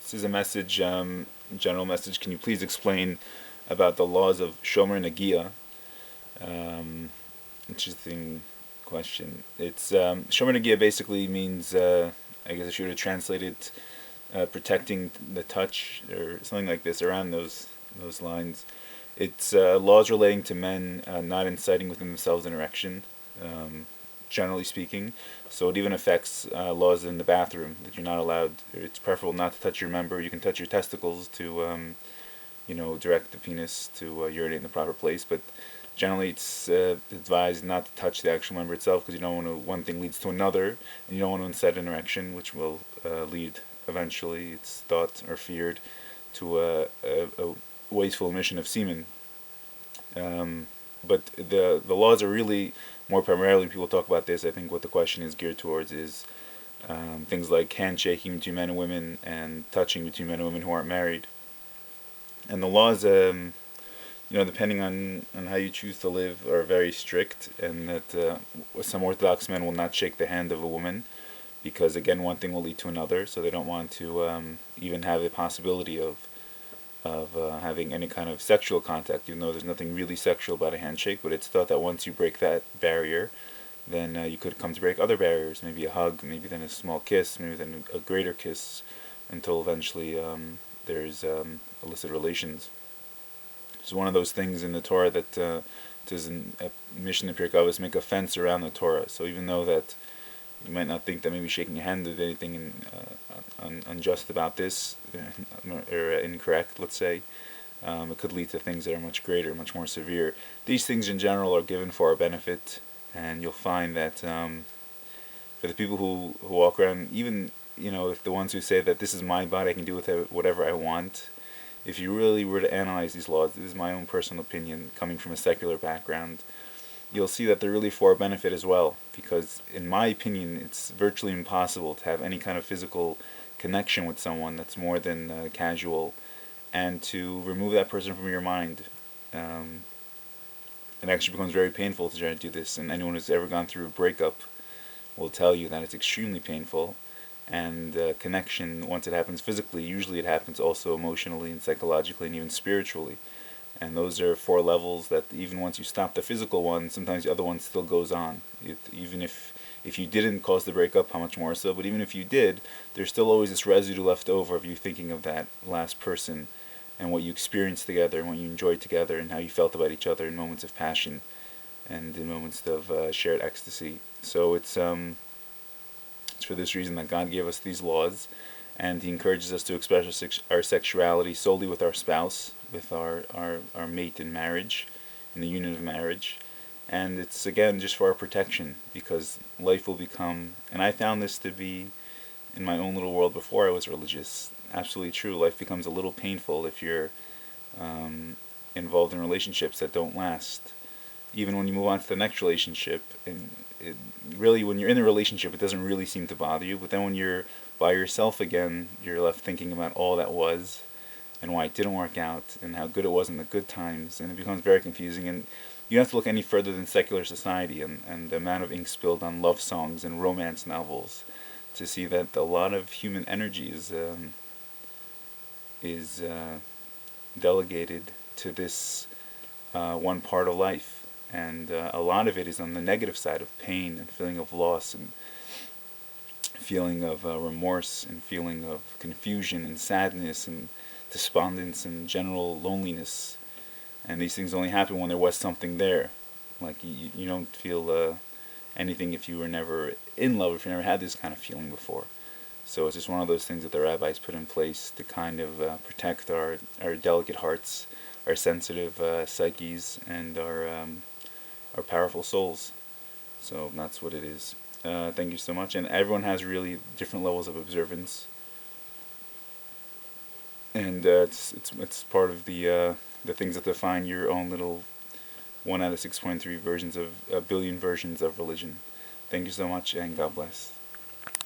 This is a message, general message. Can you please explain about the laws of Shomer Nagia? Interesting question. It's Shomer Nagia basically means, I guess if you were to translate it, protecting the touch or something like this, around those lines. It's laws relating to men not inciting within themselves an erection, generally speaking. So it even affects laws in the bathroom, that you're not allowed. It's preferable not to touch your member. You can touch your testicles to, direct the penis to urinate in the proper place, but generally it's advised not to touch the actual member itself, because you don't want to. One thing leads to another, and you don't want to incite an erection, which will lead eventually, it's thought or feared, to a wasteful emission of semen. But the laws are really more primarily, when people talk about this, I think what the question is geared towards is things like handshaking between men and women and touching between men and women who aren't married. And the laws, depending on how you choose to live, are very strict, and that some Orthodox men will not shake the hand of a woman, because again, one thing will lead to another, so they don't want to even have the possibility of having any kind of sexual contact, even though there's nothing really sexual about a handshake. But it's thought that once you break that barrier, then you could come to break other barriers, maybe a hug, maybe then a small kiss, maybe then a greater kiss, until eventually there's illicit relations. It's one of those things in the Torah that there's a mission in Pirkei Avos, make a fence around the Torah. So even though that you might not think that maybe shaking a hand is anything unjust about this, or incorrect, let's say, it could lead to things that are much greater, much more severe. These things in general are given for our benefit, and you'll find that for the people who walk around, even if the ones who say that this is my body, I can do with it whatever I want, if you really were to analyze these laws, this is my own personal opinion, coming from a secular background, you'll see that they're really for our benefit as well. Because in my opinion, it's virtually impossible to have any kind of physical connection with someone that's more than casual, and to remove that person from your mind. It actually becomes very painful to try to do this, and anyone who's ever gone through a breakup will tell you that it's extremely painful. And connection, once it happens physically, usually it happens also emotionally and psychologically and even spiritually. And those are 4 levels that even once you stop the physical one, sometimes the other one still goes on. Even if you didn't cause the breakup, how much more so? But even if you did, there's still always this residue left over of you thinking of that last person and what you experienced together and what you enjoyed together and how you felt about each other in moments of passion and in moments of shared ecstasy. So it's for this reason that God gave us these laws, and He encourages us to express our sexuality solely with our spouse, with our mate in marriage, in the union of marriage. And it's again just for our protection, because life will become, and I found this to be in my own little world before I was religious, absolutely true. Life becomes a little painful if you're involved in relationships that don't last. Even when you move on to the next relationship, and really when you're in the relationship, it doesn't really seem to bother you. But then when you're by yourself again, you're left thinking about all that was, and why it didn't work out, and how good it was in the good times, and it becomes very confusing. And you don't have to look any further than secular society and the amount of ink spilled on love songs and romance novels to see that a lot of human energy is delegated to this one part of life. And a lot of it is on the negative side of pain and feeling of loss and feeling of remorse and feeling of confusion and sadness and despondence and general loneliness. And these things only happen when there was something there. Like you don't feel anything if you were never in love, if you never had this kind of feeling before. So it's just one of those things that the rabbis put in place to kind of protect our delicate hearts, our sensitive psyches, and our powerful souls. So that's what it is. Thank you so much. And everyone has really different levels of observance, and it's part of the things that define your own little 1 out of 6.3 versions of a billion versions of religion. Thank you so much, and God bless.